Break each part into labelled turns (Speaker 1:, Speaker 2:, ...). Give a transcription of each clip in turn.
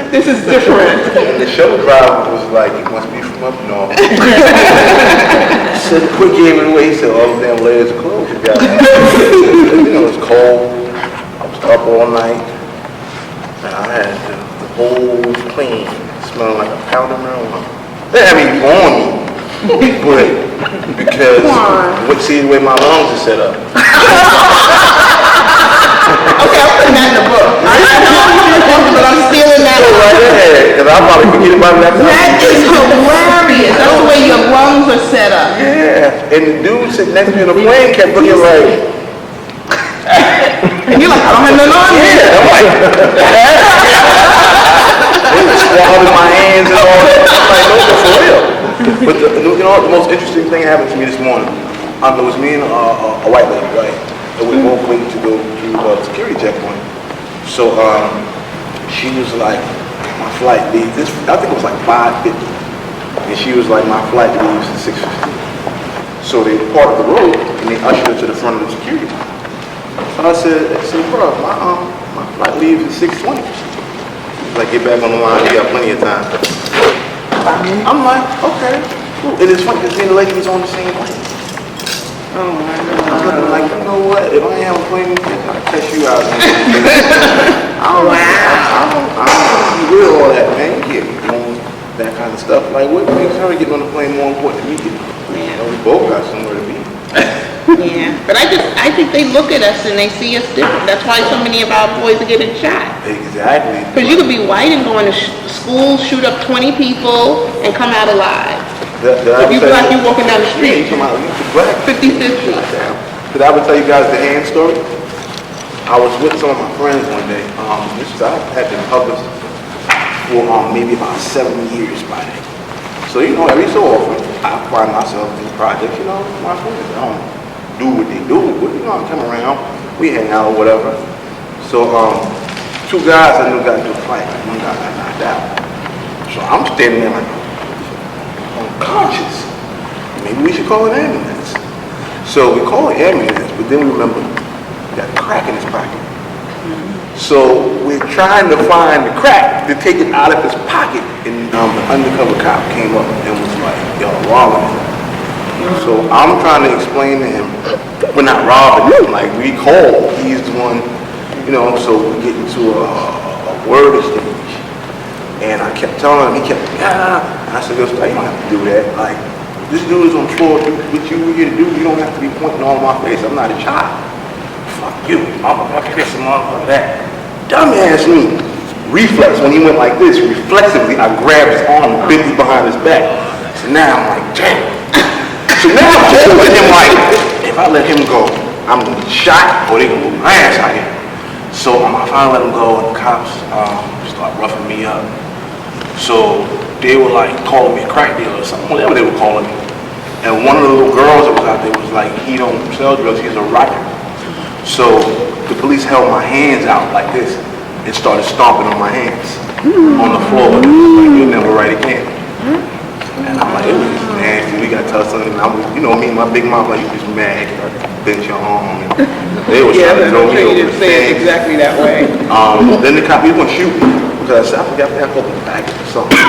Speaker 1: This is different.
Speaker 2: And the shuttle driver was like, "You must be from up north." Said, "Quick gave it away." He said, "All the damn layers of clothes you got." You know, it's cold. I was up all night, and I had the whole plane smelling like a pound of marijuana. They had me on me, but because see the way my lungs are set up.
Speaker 1: Okay, I'm putting that in the book. I know, but I'm stealing that.
Speaker 2: Right there, because I'll probably forget about it next time.
Speaker 1: That is hilarious. That's the way your lungs are set up.
Speaker 2: Yeah, and the dude sitting next to me on the plane kept looking like,
Speaker 1: and you're like, I don't have nothing on.
Speaker 2: yeah, I'm like, they were swallowing my hands and all that. I'm like, no, that's for real. But you know, the most interesting thing happened to me this morning. It was me and a white lady, right? And we were both waiting to go through the security checkpoint. So she was like, my flight leaves. I think it was like 5:50, and she was like, my flight leaves at 6:15. So they parked the road and they ushered her to the front of the security line. So I said, bro, my flight leaves at 6:20. He's like, get back on the line. You got plenty of time. I'm like, okay, cool. And it's funny because me and the lady was on the same plane.
Speaker 1: Oh my God.
Speaker 2: I'm looking like, you know what? If I ain't have a plane, I'll catch you out. I don't with all that, man. You get doing that kind of stuff. Like, what makes her getting on the plane more important than me getting on the plane? You know, we both got somewhere to be.
Speaker 1: Yeah, but I think they look at us and they see us different. That's why so many of our boys are getting shot.
Speaker 2: Exactly.
Speaker 1: Because you could be white and go into school, shoot up 20 people, and come out alive. If you black, you walking down the street. 50-50.
Speaker 2: Did I ever tell you guys the hand story? I was with some of my friends one day. I had been published for maybe about 7 years by then. So, you know, every so often, I find myself in projects, you know, my friends, I don't do what they do, but, you know, I come around, we hang out or whatever. So, 2 guys I knew got into a fight. One guy got knocked out. So I'm standing there like, unconscious. Maybe we should call an ambulance. So we call an ambulance, but then we remember he got a crack in his pocket. So we're trying to find the crack to take it out of his pocket, and the undercover cop came up and was like, "Y'all robbing him." So I'm trying to explain to him, we're not robbing him. Like, we called, he's the one, you know. So we get into a word exchange, and I kept telling him, he kept, and I said, "Yo, you don't have to do that. Like, this dude is on the floor, what you here to do, you don't have to be pointing all in my face. I'm not a child." "Fuck you, motherfucker, this and motherfucker that." Dumbass me. Reflex, when he went like this, reflexively, I grabbed his arm and bent it behind his back. So now I'm like, damn. So now I'm holding him like, if I let him go, I'm gonna get shot or they gonna move my ass out here. So I finally let him go, and the cops start roughing me up. So they were like calling me a crack dealer or something, whatever they were calling me. And one of the little girls that was out there was like, he don't sell drugs, he's a rocker. So the police held my hands out like this and started stomping on my hands on the floor. Like, you'll never write again. And I'm like, it was just nasty. We got to tell something. I was, you know, me and my big mouth, like, you just mad. Bent your arm. And they was trying to throw me over the
Speaker 1: say it exactly that way.
Speaker 2: Then the cop, he was going to shoot me because I forgot to open the package or something.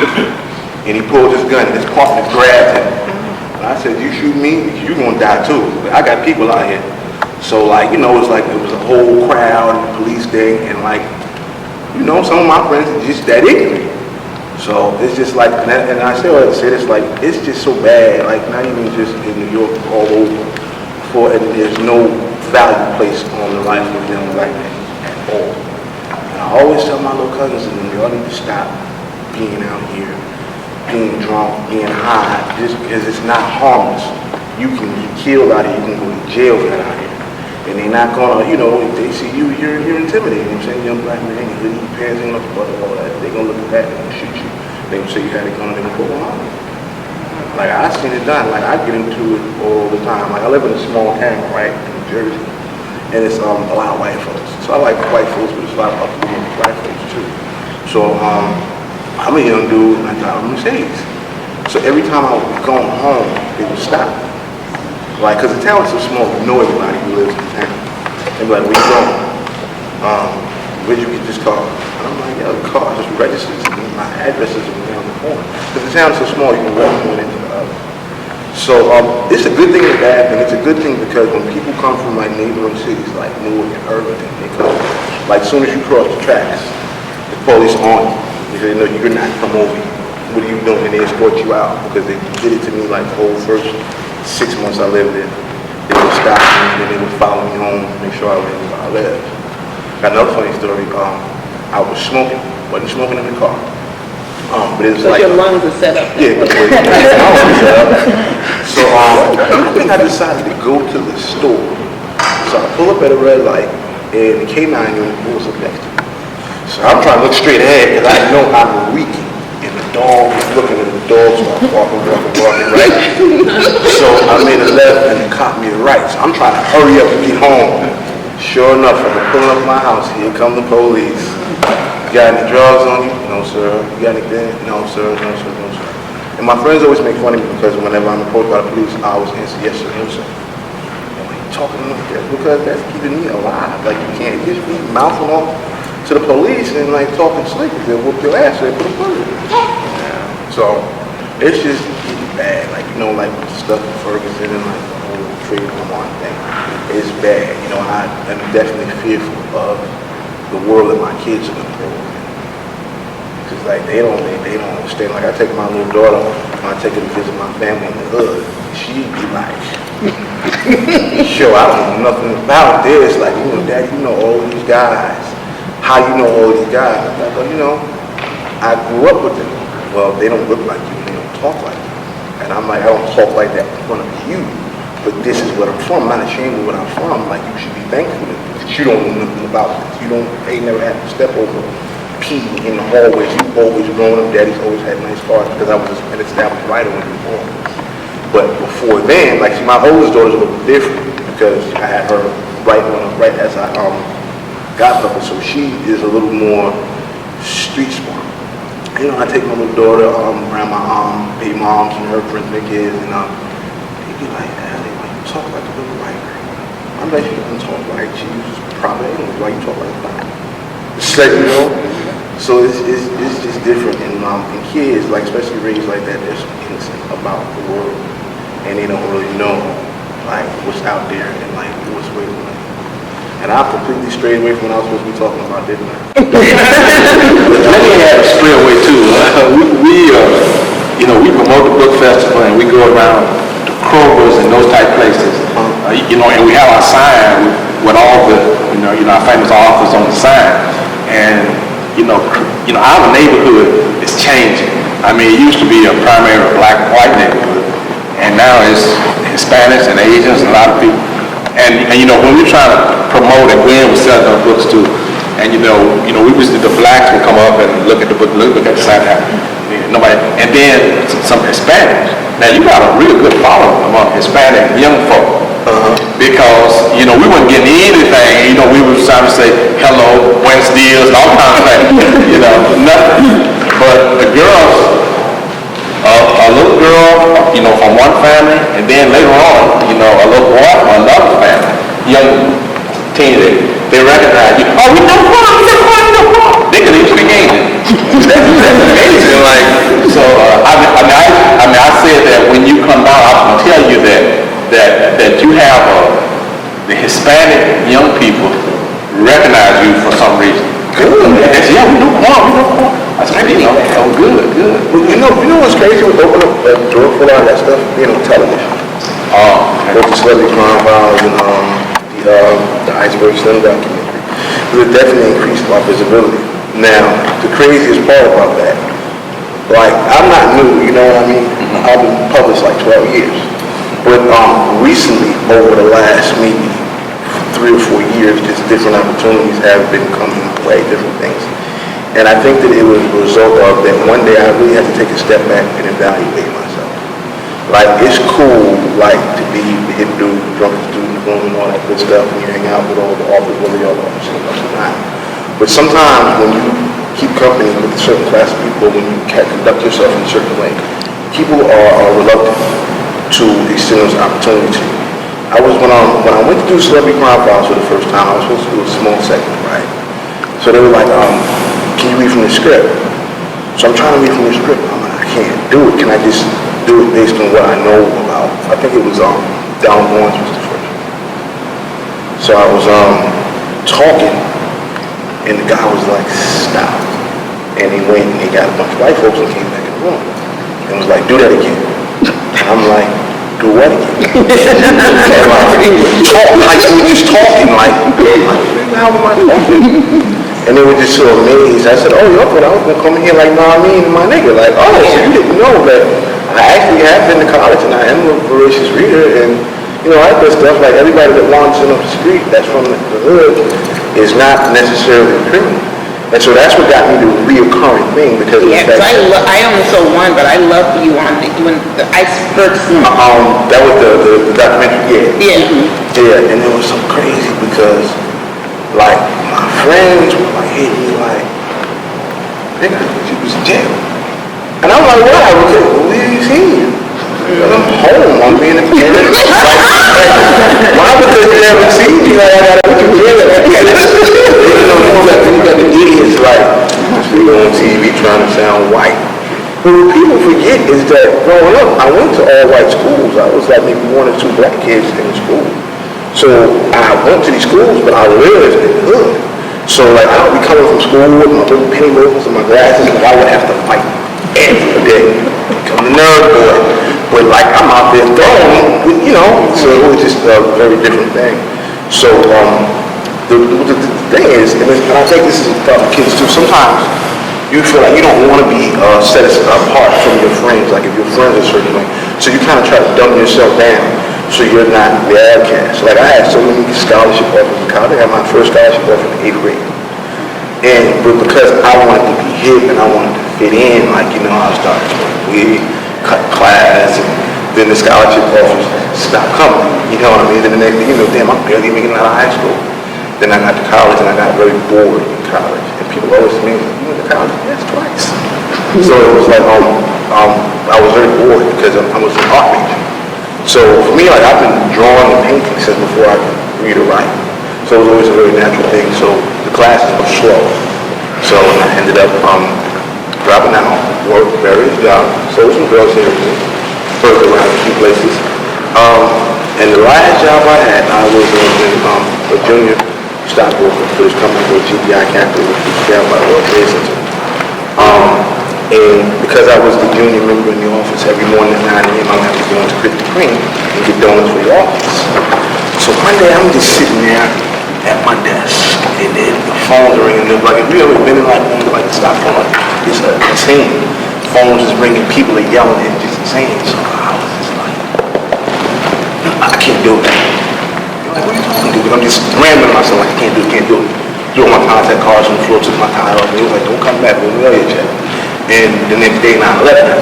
Speaker 2: And he pulled his gun and his partner grabbed him. And I said, "You shoot me, you're going to die too. But I got people out here." So, like, you know, it was a whole crowd and the police thing, and like, you know, some of my friends are just that ignorant. So it's just like, and I still have to say this, like, it's just so bad, like, not even just in New York, all over, and there's no value placed on the life of young black men at all. And I always tell my little cousins in New York, y'all need to stop being out here, being drunk, being high, just because it's not harmless. You can get killed out here, you can go to jail for that out here. And they're not gonna, you know, if they see you, you're intimidating. You know what I'm saying? Young black man, your hoodie, pants ain't up butter, all that. They're gonna look at that, they're gonna shoot you. They're gonna say you had a gun, they're gonna put one on you. Like, I seen it done. Like, I get into it all the time. Like, I live in a small town, right, in New Jersey. And it's a lot of white folks. So I like white folks, but it's a lot of upper black folks too. So I'm a young dude and I drive a Mercedes. So every time I would be going home, they would stop. Like, because the town is so small, you know everybody who lives in the town. They'd be like, "Where you going?" "Where'd you get this car?" And I'm like, yo, the car just registered to me. My address is around the corner. Because the town's so small, you can walk from one into the other. So it's a good thing and a bad thing. It's a good thing because when people come from like neighboring cities like Newark and Irvington, they come, like as soon as you cross the tracks, the police on you. Because they know you're not come over. What are you doing? And they escort you out because they did it to me like the whole first 6 months I lived there. They would stop me and then they would follow me home to make sure I lived where I lived. Got another funny story. I was smoking. Wasn't smoking in the car. But it was
Speaker 1: So
Speaker 2: like,
Speaker 1: your lungs are set up.
Speaker 2: yeah, but so I think I decided to go to the store. So I pull up at a red light, and the K9 unit pulls up next to me. So I'm trying to look straight ahead because I know I'm weak, and the dog is looking at the dog, so I'm walking, right? So I made a left, and the cop made a right. So I'm trying to hurry up and get home. Sure enough, I'm pulling up my house. Here come the police. You got any drugs on you? No, sir. You got anything? No, sir. No, sir. No, sir. And my friends always make fun of me because whenever I'm approached by the police, I always answer yes, sir, no, sir. Why are you talking like that? Because that's keeping me alive. Like, you can't just be mouthing off to the police and, like, talking slick. They'll whoop your ass. They'll put a bullet in you. Yeah. So, it's just bad. Like, you know, like, stuff in Ferguson and, like, the whole trade Lamont thing. It's bad. You know, I am definitely fearful of the world that my kids are gonna grow up in. Cause like they don't understand. Like I take my little daughter when I take her to visit my family in the hood, she'd be like, sure, I don't know nothing about this. Like, you know, Daddy, you know all these guys. How you know all these guys? I'm like, well, you know, I grew up with them. Well, they don't look like you, they don't talk like you. And I'm like, I don't talk like that in front of you. But this is what I'm from. I'm not ashamed of what I'm from. Like, you should be thankful that you don't know nothing about this. You don't, they never had to step over pee in the hallways. You've always grown up. Daddy's always had nice cars because I was an established writer when he was born. But before then, like, see, my oldest daughter's a little different because I had her right as I got her. So she is a little more street smart. You know, I take my little daughter around my baby moms and her friends and their kids, and they be like, talk like a little white girl. I'm like, she doesn't talk like she uses proper English. Why you talk like that? It's like, you know, so it's just different. And kids, like especially raised like that, they're so innocent about the world, and they don't really know like what's out there and like what's waiting on them. And I completely strayed away from what I was supposed to be talking about, didn't I?
Speaker 3: Let me add a stray away too. We promote the book festival and we go around Kroger's and those type places, and we have our sign with all the, our famous authors on the sign, and our neighborhood is changing. I mean, it used to be a primarily black and white neighborhood, and now it's Hispanics and Asians and a lot of people. And when we try to promote and Gwen was selling those books too, and we was the blacks would come up and look at the book, look at the sign, nobody, and then some Hispanics. Now you got a really good following among Hispanic young folk, because we weren't getting anything. We were trying to say hello, buenos dias, and all kinds of things. Nothing. But the girls, a little girl, from one family, and then later on, a little boy from another family, young teenager, they recognize you. Oh, we know Quan, they can even speak English. That's amazing. Like, so I said that when you come down, I can tell you that you have the Hispanic young people recognize you for some reason. Good. They say, yeah, we know Quan. I said, good.
Speaker 2: Well, you know what's crazy? We open up a door for a lot of that stuff, television. With the Celebrity Crime Files and the Iceberg Slim documentary. It would definitely increase our visibility. Now, the craziest part about that, like, I'm not new, you know what I mean? I've been published like 12 years. But recently, over the last maybe 3 or 4 years, just different opportunities have been coming my way, different things. And I think that it was a result of that one day I really had to take a step back and evaluate myself. Like, it's cool, like, to be the hip dude, the drunkest dude in the room and all that good stuff, and you hang out with all the authors, all the other authors, and but sometimes when you keep company with a certain class of people, when you conduct yourself in a certain way, people are reluctant to extend those opportunities to you. When I went to do Celebrity Crime Files for the first time, I was supposed to do a small segment, right? So they were like, can you read from the script? So I'm trying to read from the script. I'm like, I can't do it. Can I just do it based on what I know about? I think it was Down Orange was the first. So I was talking, and the guy was like, stop. And he went and he got a bunch of white folks and came back in the room. And was like, do that again. And I'm like, do what again? And like, we were just talking, like, how am I talking? And they were just so amazed. I said, oh, yo, but I was gonna come in here like, nah, I mean, my nigga. Like, oh, so you didn't know that I actually have been to college and I am a voracious reader. And, you know, I do stuff like everybody that wanders in up the street that's from the hood is not necessarily a criminal. And so that's what got me to a reoccurring thing because
Speaker 1: yeah, I only saw one, but I love you on the iceberg scene.
Speaker 2: That was the documentary, yeah.
Speaker 1: Yeah.
Speaker 2: Yeah, and it was so crazy because like my friends were like hitting me like, nigga, you was in jail. And I'm like, why? Because we ain't seen you. I'm home, I'm being a parent. Why? Because you haven't seen me, like I gotta put you in. You got the idiots like, we on TV trying to sound white. But what people forget is that growing up, I went to all white schools. I was like maybe 1 or 2 black kids in the school. So I went to these schools, but I lived in the hood. So like I would be coming from school with my little penny loafers and my glasses, and I would have to fight every day. Become the nerd boy. But like I'm out there throwing, you know, so it was just a very different thing. So the thing is, and I think this is about the kids too, sometimes you feel like you don't want to be set apart from your friends, like if your friends are a certain way. So you kind of try to dumb yourself down so you're not the outcast. Like I had so many scholarship offers in college. I had my first scholarship offer in the 8th grade. But because I wanted to be hip and I wanted to fit in, like, you know, I started smoking weed, cut class, and then the scholarship offers stopped coming. You know what I mean? Then the next thing you know, damn, I'm barely making it out of high school. Then I got to college and I got very bored in college. And people always say, you went to college? Yes, twice. So it was like, I was very bored because I was an art major. So for me, like I've been drawing and painting since before I could read or write. So it was always a very natural thing. So the classes were slow. So I ended up dropping out, worked various jobs, sold some girls here, worked around a few places. And the last job I had, I was a junior stockbroker for this company called GPI Capital, which was down by the World Trade Center. And because I was the junior member in the office, every morning at 9 a.m. I would have to go into Krispy Kreme and get donuts for the office. So one day I'm just sitting there at my desk, and then the phones are ringing. Like if you ever been in like a stock phone, it's insane. Phones is ringing, people are yelling, it's just insane. So I was just like, I can't do it. You're like, what are you talking to? I'm just rambling myself like, I can't do it. Threw all my contact cards on the floor, took my tie off, and he was like, don't come back, we'll mail you a check. And the next day, 9/11.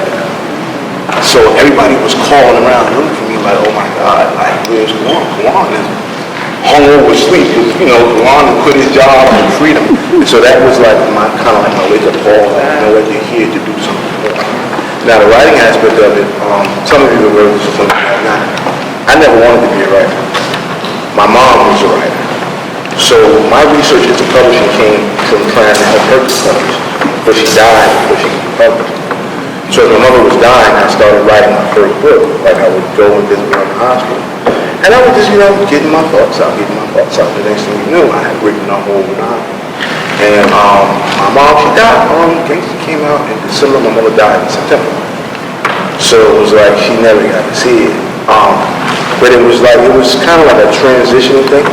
Speaker 2: So everybody was calling around looking for me like, oh my God, like, where's Juan? Juan is hung over sleep because, you know, Juan quit his job and freedom. And so that was like my kind of like my wake up call, like, you know what, you're here to do something more. Now the writing aspect of it, some of you have heard this, some of you have not. I never wanted to be a writer. My mom was a writer. So my research into publishing came from trying to help her to publish. But she died before she could be published. So as my mother was dying, I started writing my first book. Like I would go and visit her in the hospital. And I would just, you know, getting my thoughts out. The next thing you knew, I had written a whole novel. And my mom, she died. Gangster came out in December. My mother died in September. So it was like she never got to see it. But it was kind of like a transitional thing.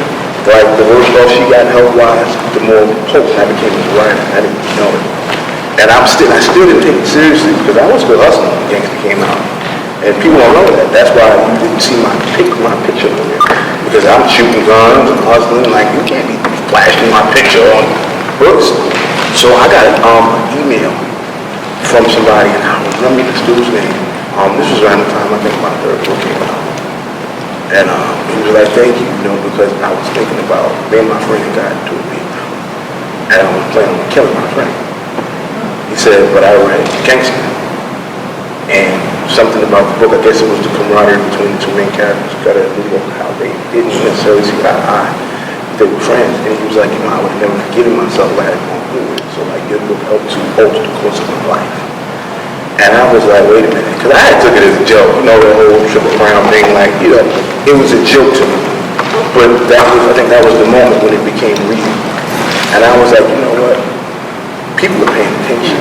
Speaker 2: Like the worse off she got health-wise, the more potent I became as a writer. I didn't know it. And I still didn't take it seriously because I was still hustling when Gangsta came out. And people don't know that. That's why you didn't see my picture on there. Because I'm shooting guns and hustling, like you can't be flashing my picture on books. So I got an email from somebody, and I don't remember this dude's name. This was around the time I think my third book came out. And he was like, thank you, because I was thinking about me and my friend got into a beef. And I was planning on killing my friend. He said, but I read Gangsta. And something about the book, I guess it was the camaraderie between the two main characters, got to look how they didn't necessarily see eye to eye. They were friends. And he was like, I would have never forgiven myself if I had gone through it. So like your book helped to alter the course of my life. And I was like, wait a minute, because I had took it as a joke, you know, the whole Triple Crown thing, like, you know, it was a joke to me. But I think that was the moment when it became real. And I was like, you know what, people are paying attention.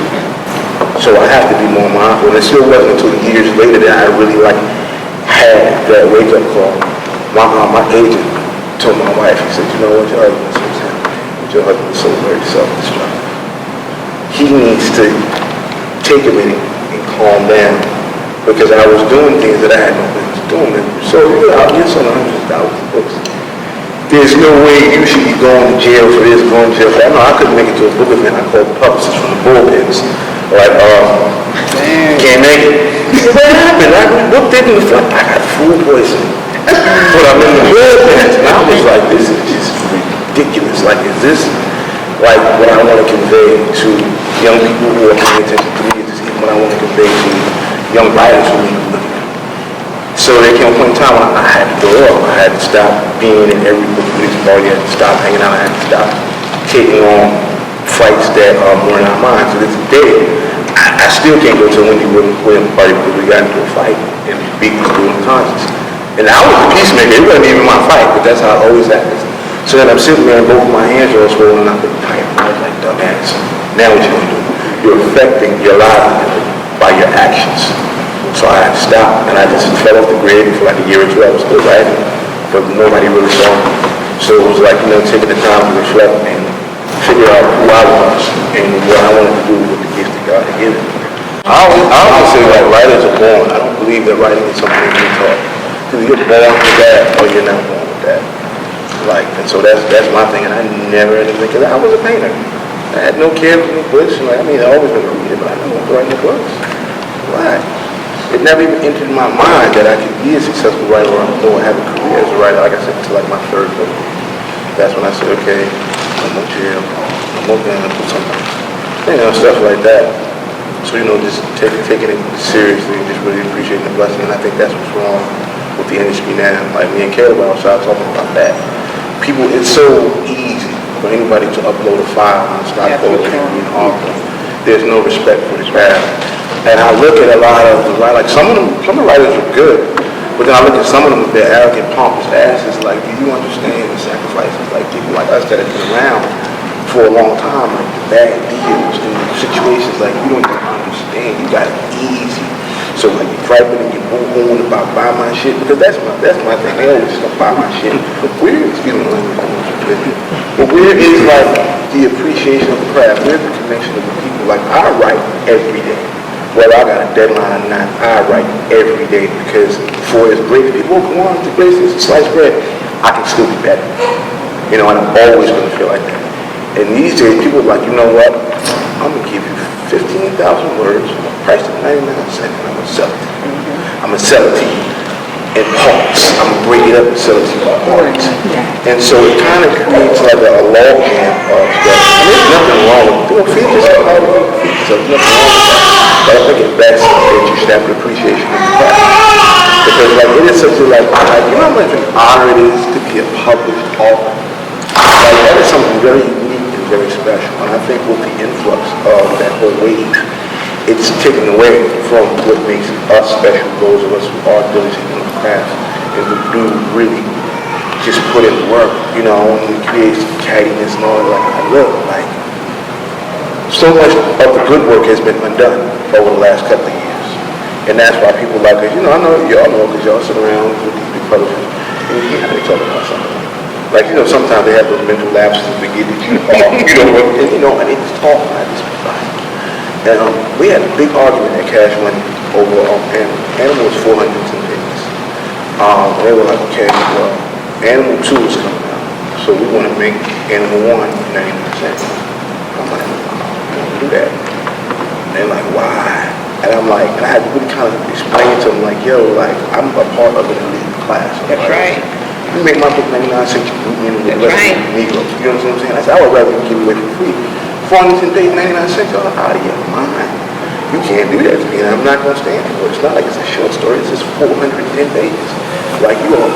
Speaker 2: So I have to be more mindful. And it still wasn't until years later that I really like had that wake up call. My agent told my wife, he said, you know what, your husband is so very self-destructive. He needs to take a minute and calm down, because I was doing things that I had no business doing. So you're out here selling hundreds of thousands of books. There's no way you should be going to jail for this, going to jail for that. No, I couldn't make it to a book event. I called publicists from the bullpens. Like, can't make it. What happened? I booked it in the front. I got food poisoning. But I'm in the bullpens. And I was like, this is just ridiculous. Like, is this like what I want to convey to young people who are paying attention to me? Is this even what I want to convey to young writers who need to look at me? So there came a point in time when I had to go off. I had to stop being in every book release party. I had to stop hanging out. I had to stop taking on fights that were in our minds. To this day, I still can't go to a Wendy Williams party because we got into a fight and beat was doing conscious. And I was the peacemaker. It wasn't even my fight, but that's how it always happens. So then I'm sitting there and both of my hands are all swollen and I'm getting tired. I was like, dumbass, now what you gonna do? You're affecting your livelihood by your actions. So I had to stop, and I just fell off the grid for like a year or two. I was still writing, but nobody really saw me. So it was like, you know, taking the time to reflect and figure out who I was and what I wanted to do with the gift that God had given me. I always say, like, writers are born. I don't believe that writing is something that you're taught. Because you're born with that or you're not born with that. Like, and so that's my thing, and I never had anything, because I was a painter. I had no care for any books. Like, I mean, I always been a reader, but I never wanted to write no books. Why? It never even entered my mind that I could be a successful writer or have a career as a writer, like I said, until like my third book. That's when I said, okay, I'm going to jail, I'm going to put something, you know, stuff like that. So, you know, just taking it seriously and just really appreciating the blessing. And I think that's what's wrong with the industry now. Like me and Caddy were outside talking about that. People, it's so easy for anybody to upload a file and start posting and offering. There's no respect for the craft. And I look at a lot of the writers, like some of the writers are good, but then I look at some of them with their arrogant, pompous asses, like, do you understand the sacrifices? Like people like us that have been around for a long time, like the bad deals and situations, like you don't even understand, you got it easy. So like you griping and you boo-hooing about buy my shit, because that's my thing, they always just buy my shit. But where is, but where is like the appreciation of the craft? Where's the connection of the people? Like I write every day. Whether I got a deadline or not, I write every day, because for as great as people want to place this sliced bread, I can still be better. You know, and I'm always going to feel like that. And these days, people are like, you know what? I'm going to give you 15,000 words, priced at 99 cents, and I'm going to sell it. I'm going to sell it to you in parts. I'm going to break it up and sell it to you by parts. And so it kind of creates like a log jam of stuff. And there's nothing wrong with it. Feed yourself how to feed yourself. There's nothing wrong with that. But I think it's best that you should have an appreciation of the craft. Because like it is such a like you know how much an honor it is to be a published author. Like that is something very unique and very special. And I think with the influx of that whole wave, it's taken away from what makes us special, those of us who are diligent in the craft and who do really just put in the work, you know, and we create cattiness and all that. Like I look like so much of the good work has been undone over the last couple of years. And that's why people like us, you know, I know y'all know because y'all sit around with these big publishers and you hear how they talk about something. Like, you know, sometimes they have those mental lapses and forget that you are, you know, and they just talk and I just be like. And we had a big argument at Cash Money over Animal. Animal was 400 some pages. And they were like, okay, well, Animal 2 is coming out. So we want to make Animal 1 99 cents. I'm like, do that. And they're like, why? And I'm like, and I had to really kind of explain to them, like, yo, like, I'm a part of an elite class.
Speaker 1: That's right.
Speaker 2: You make my book 99 cents, you boot me in with the rest of the Negroes. You know what I'm saying? I said, I would rather give it away for free. 400 days, 99 cents, y'all are out of your mind. You can't do that to me, and I'm not going to stand for it. It's not like it's a short story, it's just 410 pages. Like, you are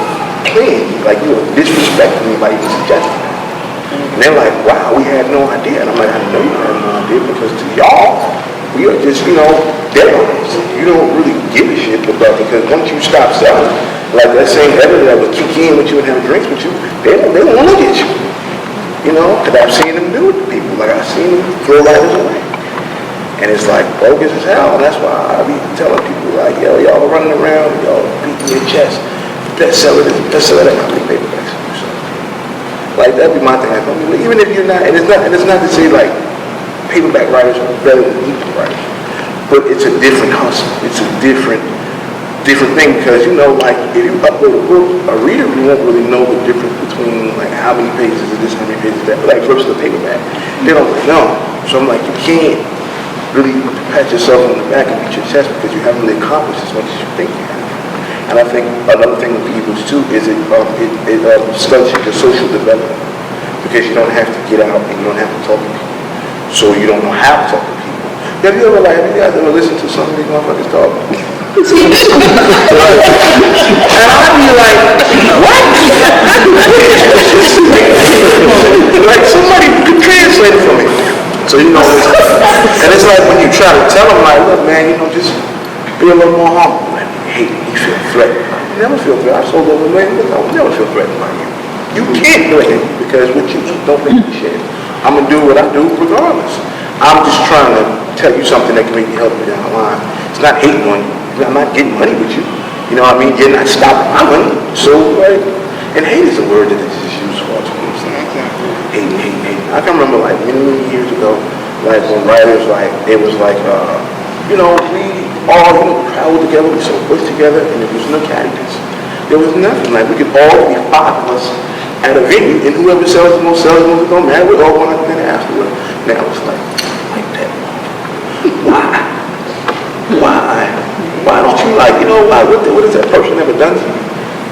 Speaker 2: playing, like, you are disrespecting me by even suggesting that. And they're like, wow, we had no idea. And I'm like, I know you had no idea because to y'all, we are just, deadlines. You don't really give a shit about because once you stop selling, like that same editor that would kick in with you and have drinks with you, they don't want to get you. Because I've seen them do it to people. Like I've seen them throw writers away. And it's like bogus as hell. And that's why I be telling people like, yo, y'all are running around, y'all beating your chest. Bestseller that company paperbacks. Like that'd be my thing. Even if you're not, and it's not to say like paperback writers are better than ebook writers, but it's a different hustle. It's a different thing because like if you upload a book, a reader won't really know the difference between like how many pages is this, how many pages is that, like versus the paperback. They don't really know. So I'm like, you can't really pat yourself on the back and beat your chest because you haven't really accomplished as much as you think you have. And I think another thing with ebooks too is it stunts your social development because you don't have to get out and you don't have to talk to people. So you don't know how to talk to people. Have you guys ever listened to some of these motherfuckers talk? And I'd be like, what? Like somebody could translate it for me. So and it's like when you try to tell them like, look man, just be a little more humble. Like, hey, you feel threatened. You never feel threatened. I sold over $1 million. I would never feel threatened by you. You can't do it because what you eat don't make you shit. I'm gonna do what I do regardless. I'm just trying to tell you something that can make you help me down the line. It's not hating on you. I'm not getting money with you. You know what I mean? You're not stopping my money. So, like, and hate is a word that is just used for all hating. I can remember like many years ago, like when writers it was like, we all traveled together, we sold books together, and there was no caddies. There was nothing. Like we could all be 5 of us at a venue, and whoever sells the most, it don't matter. We all want to dinner afterward. Now it's like that. Why don't you what has that person ever done to you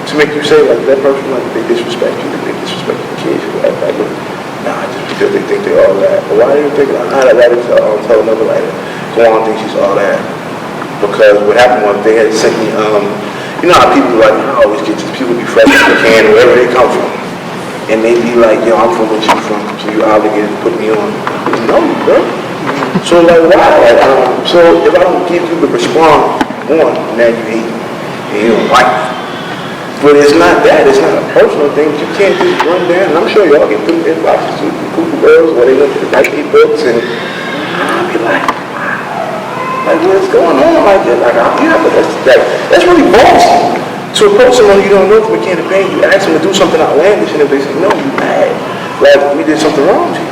Speaker 2: to make you say like that person they disrespect you, they disrespect the kids, just because they think they're all that. But why do you think that writer tell another writer, go on, think she's all that? Because what happened was they had sent me, how people I always get these people be fresh as they can, wherever they come from. And they be like, yo, I'm from where you from, so you're obligated to put me on. No, bro. So like, why? So if I don't give you the response, now you hate me, and you don't like me. But it's not that. It's not a personal thing. You can't just run down. And I'm sure y'all get through inboxes to Google Girls where they look at the write books and I'll be like, what's going on? That's really bossy. To approach someone you don't know from a can of paint, you ask them to do something outlandish, and if they say no, you mad. Like we did something wrong to you.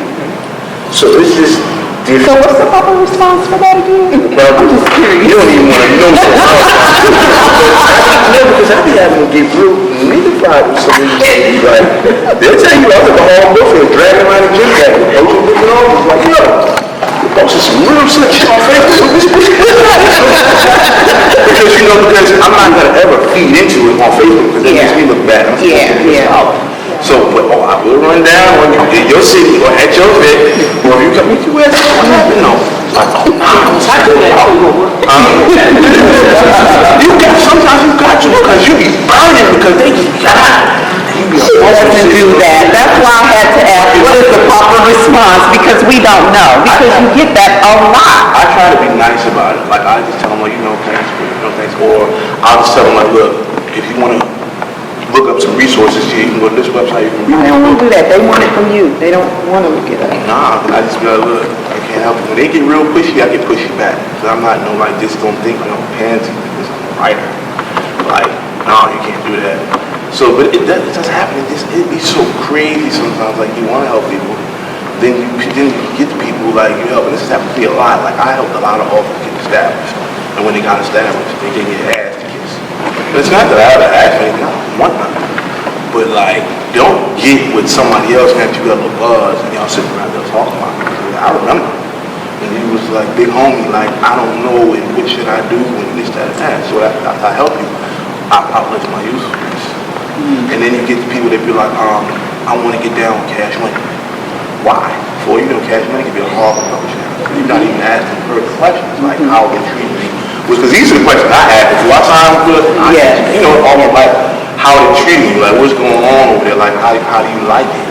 Speaker 2: So it's just.
Speaker 4: So what's the proper response for that again? I'm just curious.
Speaker 2: You don't even want to know because I be having to get real niggified with some of these things. Like, they'll tell you I was at the hall buffet dragging around the gym bag with posting different offers. Like, yo, you're posting some real slick shit on Facebook. Because I'm not going to ever feed into it on Facebook because it makes me look bad. So, I will run down when you're in your city or at your event, or if you come with you, what happened? No. Sometimes you got to because you be burning because they just
Speaker 4: doesn't do that. That's why I had to ask, what is the proper response? Because we don't know. Because you get that a lot.
Speaker 2: I try to be nice about it. Like, I just tell them, thanks, thanks. Or I'll just tell them, look, if you want to look up some resources here, you can go to this website.
Speaker 4: They don't want to do that. They want it from you. They don't want to look it up.
Speaker 2: Nah, I just be like, look, I can't help it. When they get real pushy, I get pushy back. Because I'm not just don't think I'm a pansy because I'm a writer. Like, no, you can't do that. So, but it does happen. It be so crazy sometimes. Like, you want to help people. Then you get to people like you help. And this has happened to me a lot. Like, I helped a lot of authors get established. And when they got established, they gave me their ass to kiss. But it's not that I ever asked for anything. I don't want nothing. But, like, don't get with somebody else and you got a buzz and y'all sitting around there talking about it. I remember. And he was like, big homie, like, I don't know what should I do when this, that, and that. So after I help you, I outlive my usefulness. And then you get the people that be like, I want to get down with Cash Money. Why? Before you know, Cash Money can be a horrible publisher. You're not even asking her questions like how they treat me. Because these are the questions I had before I signed with. All like how they treat me, like what's going on over there, like how do you like it?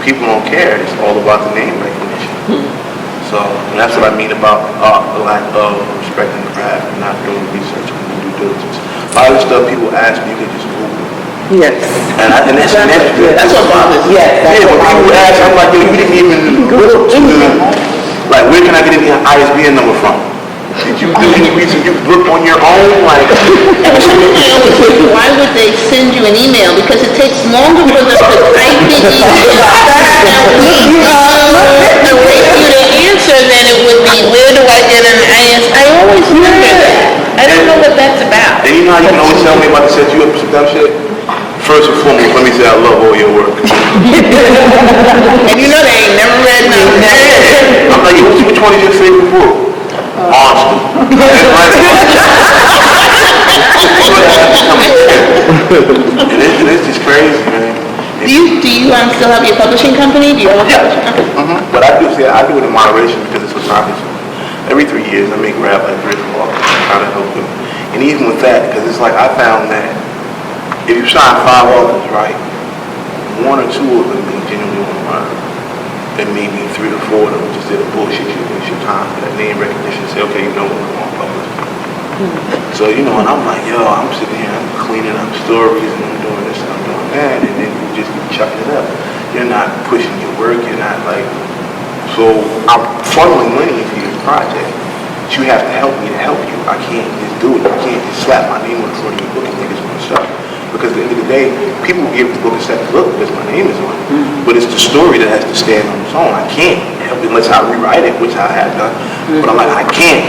Speaker 2: people don't care. It's all about the name recognition. So that's what I mean about the lack of respecting the craft and not doing research and due diligence. A lot of the stuff people ask me, you can just Google.
Speaker 4: Yes.
Speaker 2: And that's what bothers me.
Speaker 4: Yes, that's
Speaker 2: Yeah, when people ask, I'm like, yo, you didn't even look to like, where can I get an ISBN number from? Did you do any research? You look on your own? Like,
Speaker 1: why would they send you an email? Because it takes longer for them to type the email and wait for you to answer than it would be, where do I get an ISBN? I always wonder that. I don't know what that's about.
Speaker 2: and you know how you can always tell me about to set you up for some dumb shit? First and foremost, let me say I love all your work.
Speaker 1: And you know they ain't never read nothing.
Speaker 2: I'm like, which one is your favorite book? Austin. And it's just crazy, man.
Speaker 1: Do you still have your publishing company? Do you have a publishing company?
Speaker 2: But I do it in moderation because it's a private. Every 3 years I make rap like 3 or 4 trying to help them. And even with that, because it's like I found that if you sign 5 authors, right, 1 or 2 of them being genuinely want to learn, then maybe 3 or 4 of them just did a bullshit you waste your time for that name recognition. Say, okay, you know what, I'm on publish. So, you know, and I'm like, yo, I'm sitting here, I'm cleaning up stories and I'm doing this and I'm doing that, and then you just keep chucking it up. You're not pushing your work, you're not like, so I'm funneling money into your project. But you have to help me to help you. I can't just do it. I can't just slap my name on the front of your book and niggas want to sell. Because at the end of the day, people will give the book a second look because my name is on it. But it's the story that has to stand on its own. I can't help it unless I rewrite it, which I have done. But I'm like, I can't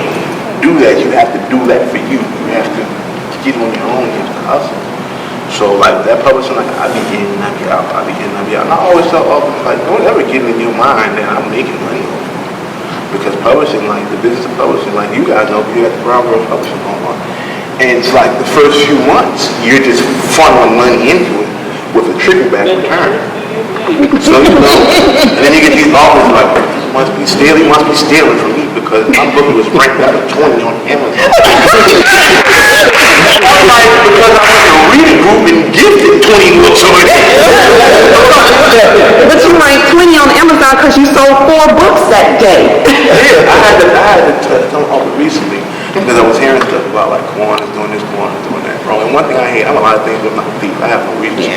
Speaker 2: do that. You have to do that for you. You have to get on your own. You have to hustle. So like that publishing, like I be getting, I be out. And I always tell authors, like, don't ever get in your mind that I'm making money off of it. Because publishing, like the business of publishing, like you guys know, you got the Brown Girl Publishing going on. And it's like the first few months, you're just funneling money into it with a trickle-back return. So, you know, and then you get these authors like, must be stealing from me because my book was ranked number 20 on Amazon. I'm like, because I went to a reading group and gifted 20 books over there.
Speaker 4: But you ranked 20 on Amazon because you sold 4 books that day.
Speaker 2: Yeah, I had to tell them recently. Because I was hearing stuff about like Quan is doing this, Quan is doing that, bro. And one thing I hate, I have a lot of things with my feet. I have no reason to.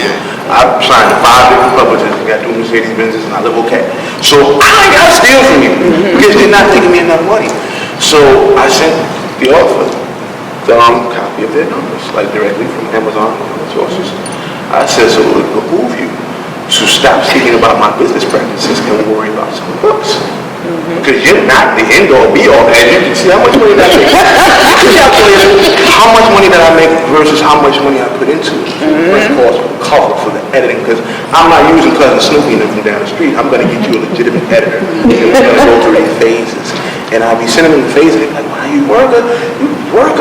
Speaker 2: I've signed to 5 different publishers, got 2 Mercedes-Benzes, and I live okay. So I ain't got to steal from you because they're not taking me enough money. So I sent the author the copy of their numbers, like directly from Amazon and other sources. I said, so it would behoove you to stop speaking about my business practices and worry about some books. Because you're not the end all be all, and you can see how much money that I make. How much money that I make versus how much money I put into it. First cost for the cover, for the editing, because I'm not using Cousin Snoopy and them from down the street. I'm going to get you a legitimate editor. You're going to go through these phases. And I'll be sending them the phases, like, why you work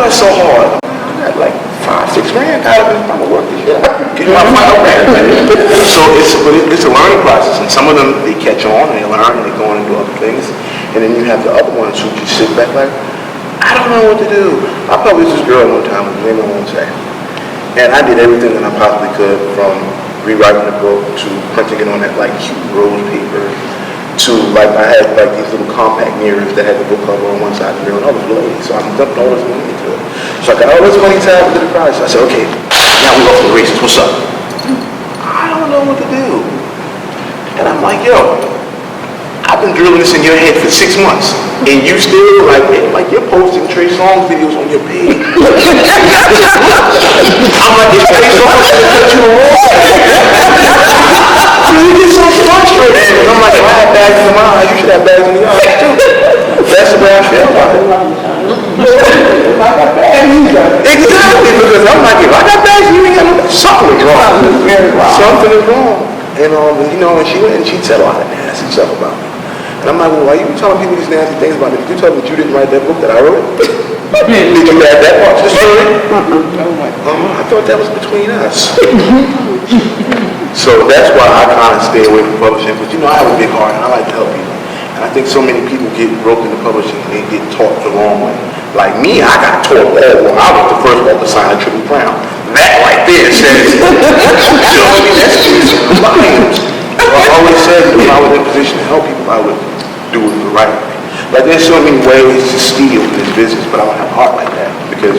Speaker 2: us so hard? I got like 5-6 grand out of it. I'm going to work this shit. Get my final grant. So it's a learning process, and some of them, they catch on, and they learn, and they go on and do other things. And then you have the other ones who just sit back like, I don't know what to do. I published this girl one time, her name I won't say. And I did everything that I possibly could, from rewriting the book to printing it on that like cute rose paper to like I had like these little compact mirrors that had the book cover on one side of the mirror and all this lady. So I'm dumping all this money into it. So I got all this money tied to the price. I said, okay, now we off to the races. What's up? I don't know what to do. And I'm like, yo, I've been drilling this in your head for 6 months, and you still like you're posting Trey Songz videos on your page. I'm like, it's Trey Songz that cut you off. You get so frustrated, and I'm like, if I had bags in my eyes, you should have bags in your eyes too. That's the way I feel about it. Exactly, because I'm like, if I got bags, you ain't got no. Something is wrong. Something is wrong. And you know, and she said a lot of nasty stuff about me. And I'm like, well, why are you telling people these nasty things about me? Did you tell them that you didn't write that book that I wrote? Did you add that part to the story? I thought that was between us. So that's why I kind of stay away from publishing. But you know, I have a big heart and I like to help people. And I think so many people get roped into publishing and they get taught the wrong way. Like me, I got taught I was the first one to sign a Triple Crown. That right there says, you know, I mean, that's volumes. I always said that when I was in a position to help people, I would do it the right way. Like there's so many ways to steal in this business, but I don't have a heart like that because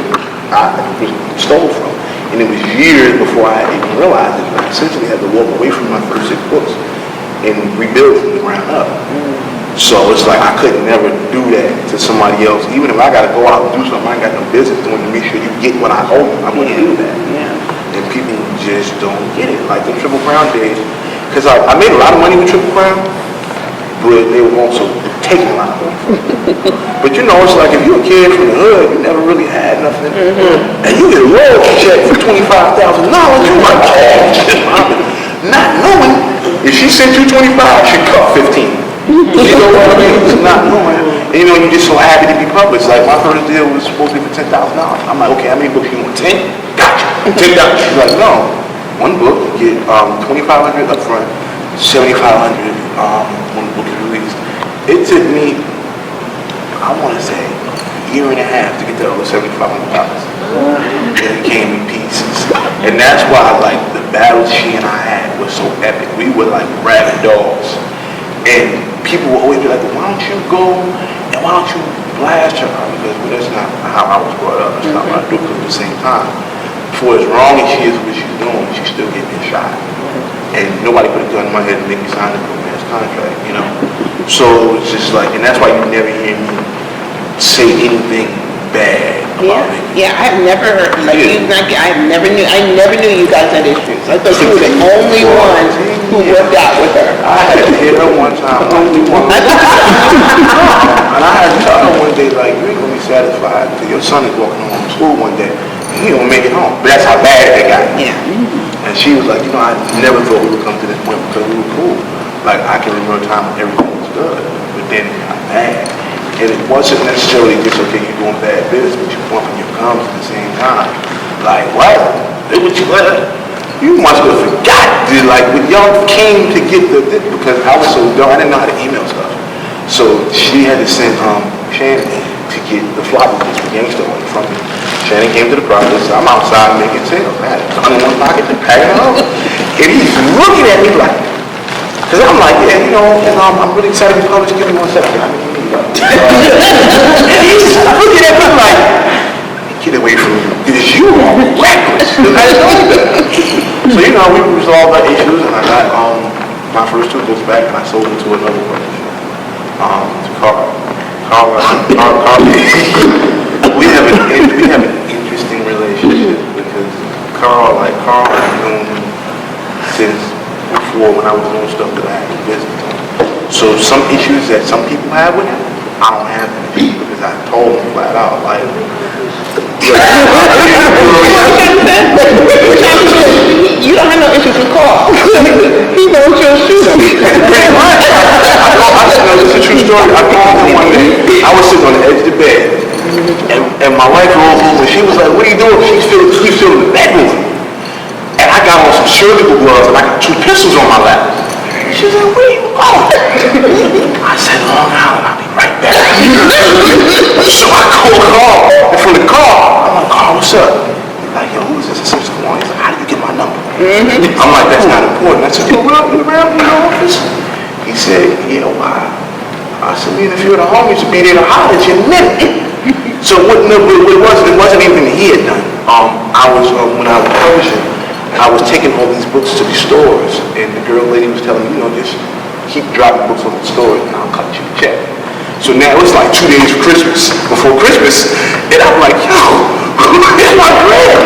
Speaker 2: I was stole from. And it was years before I even realized it. I essentially had to walk away from my first 6 books and rebuild from the ground up. So it's like I could never do that to somebody else. Even if I got to go out and do something I ain't got no business doing to make sure you get what I owe you, I'm going to do that. And people just don't get it. Like the Triple Crown days, because I made a lot of money with Triple Crown, but they were also taking a lot of money. But you know, it's like if you're a kid from the hood, you never really had nothing, and you get a royalty check for $25,000, you're like, oh, not knowing if she sent you 25, she cut 15. You know what I mean? It's not knowing. And you know, you're just so happy to be published. Like my first deal was supposed to be for $10,000. I'm like, okay, how many books you want? 10? Gotcha. $10. She's like, no. One book, you get $2,500 up front, $7,500 when the book is released. It took me, I want to say, a year and a half to get the other $7,500. And it came in pieces. And that's why, like, the battles she and I had was so epic. We were like rabid dogs. And people will always be like, well, why don't you go and why don't you blast her? Because that's not how I was brought up. That's not what I do. Because at the same time, for as wrong as she is what she's doing, she still gave me a shot. And nobody put a gun in my head and make me sign a man's contract, you know? So it's just like, and that's why you never hear me say anything bad about me.
Speaker 1: Yeah, I have never heard, like, I never knew you guys had issues. I thought you were the only one who worked out with her.
Speaker 2: I had to hit her one time, only one. And I had to tell her one day, like, you ain't gonna be satisfied until your son is walking home from school one day. He don't make it home. But that's how bad that got.
Speaker 1: Yeah.
Speaker 2: And she was like, you know, I never thought we would come to this point because we were cool. Like, I can remember a time when everything was good, but then it got bad. And it wasn't necessarily just, okay, you're doing bad business, but you're bumping your gums at the same time. Like, what? You must have forgot, dude. Like, when y'all came to get because I was so dumb, I didn't know how to email stuff. So she had to send Shannon to get the floppy disk for Gangsta on from me. Shannon came to the process. I'm outside making sales. I had a gun in one pocket and packing it up. And he's looking at me like, because I'm like, yeah, you know, and I'm really excited to be published. Give me 1 second. I mean, and he's looking at me like, get away from me, because you are reckless. I didn't know that. So, you know, we resolved our issues, and I got my first 2 books back, and I sold them to another publisher, to Carl. We have an interesting relationship because Carl has known me since before when I was doing stuff that I had in business. So some issues that some people have with him, I don't have them because I told him flat out, like,
Speaker 1: you don't have no issues with Carl. He knows you'll shoot him.
Speaker 2: Pretty much. It's a true story. I called him one day. I was sitting on the edge of the bed, and my wife rolled over, and she was like, what are you doing? He's feeling the bed moving. And I got on some surgical gloves, and I got 2 pistols on my lap. She said, where you going? I said, Long Island, I'll be right back. So I called Carl, and from the car, I'm like, Carl, what's up? He's like, yo, who is this? I said, come on. He's like, how did you get my number? I'm like, that's not important. I said, you around in the office? He said, yeah, why? I said, man, if you were the homies, you'd be there to holler at you in a minute. So it wasn't anything that he had done. When I was publishing, I was taking all these books to the stores, and the lady was telling me, you know, just keep dropping books on the stores, and I'll cut you a check. So now it's like 2 days before Christmas, and I'm like, yo, it's my grand.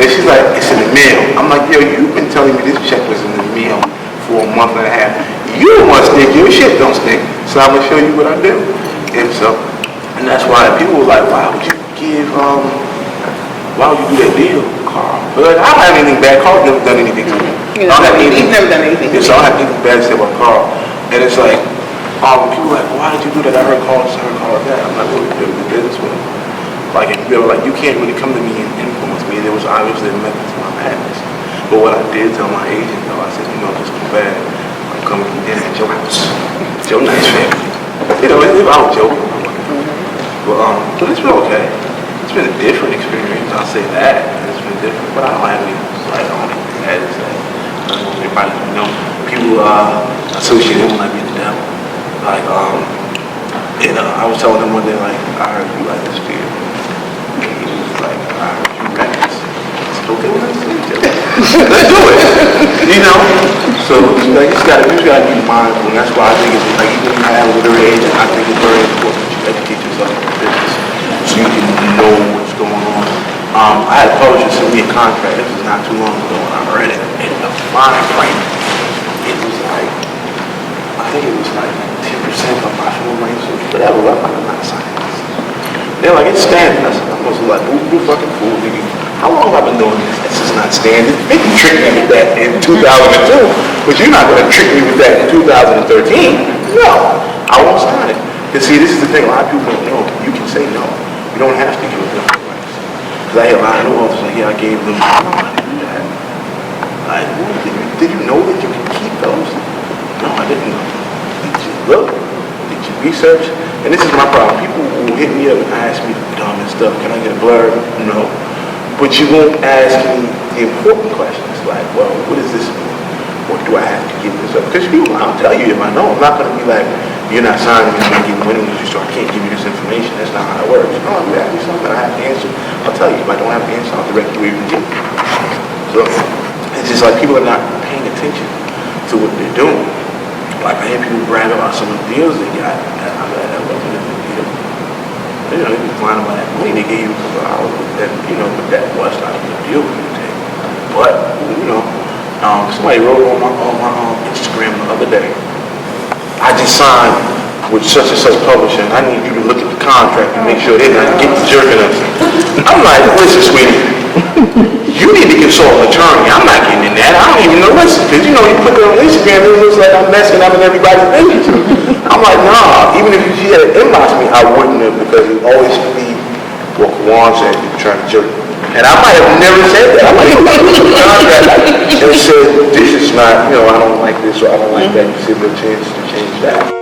Speaker 2: And she's like, it's in the mail. I'm like, yo, you've been telling me this check was in the mail for a month and a half. You don't want to stink, your shit don't stink. So I'm gonna show you what I do. And that's why people were like, why would you do that deal, Carl? But like, I don't have anything bad. Carl's never done anything to me.
Speaker 1: He's never done anything to me.
Speaker 2: So I don't have anything bad to say about Carl. And it's like, people are like, why did you do that? I heard Carl this, I heard Carl that. I'm like, well, we've been in business with him. Like, and they were like, you can't really come to me and influence me. There was obviously a method to my madness. But what I did tell my agent, though, I said, you know, just come back. I'm coming to dinner at your house. Your nice family. You know, I was joking. But it's been okay. It's been a different experience, I'll say that. It's been different, but I don't have any, like, I don't have anything bad to say. Everybody, you know, people associate him like being the devil. Like, I was telling him one day, like, I heard you like this beer. And he was like, I heard you like this. I said, okay, well, let's do it. Let's do it. You know? So, like, you just gotta be mindful, and that's why I think it's, like, even if you have a literary agent, I think it's very important that you educate yourself in business so you can know what's going on. I had a publisher send me a contract, this was not too long ago, and I read it, and the fine print, it was like, I think it was like 10% of my full range, so whatever, I'm not signing this. They're like, it's standard. I said, I'm supposed to like, boo fucking fool, nigga. How long have I been doing this? This is not standard. They can trick me with that in 2002, but you're not gonna trick me with that in 2013. No, I won't sign it. Because see, this is the thing, a lot of people don't know. You can say no. You don't have to give them the rights. Because I hear a lot of officers like, yeah, I gave them, no, I didn't do that. Like, did you know that you can keep those? No, I didn't know. Did you look? Did you research? And this is my problem. People will hit me up and ask me dumb and stuff. Can I get a blurb? No. But you won't ask me the important questions like, well, what is this for? Or do I have to give this up? Because people, I'll tell you if I know. I'm not going to be like, you're not signing me, I'm not giving money to you, so I can't give you this information. That's not how it works. No, if you ask me something I have to answer, I'll tell you. If I don't have the answer, I'll direct you where you can get it. So it's just like people are not paying attention to what they're doing. Like I hear people brag about some of the deals they got. That wasn't a big deal. You know, they was lying about that money they gave you a couple of hours. That, you know, but that was not a big deal for you to take. But, you know, somebody wrote on my Instagram the other day, I just signed with such and such publisher, and I need you to look at the contract and make sure they're not getting jerking us. I'm like, listen, sweetie, you need to consult an attorney. I'm not getting in that. I don't even know this. Because, you know, you put it on Instagram, it looks like I'm messing up in everybody's business. I'm like, nah, even if she had inboxed me, I wouldn't have, because it always be what Juan said, you're trying to jerk. And I might have never said that. I might have looked at the contract and said, this is not, you know, I don't like this or I don't like that. You see the chance to change that.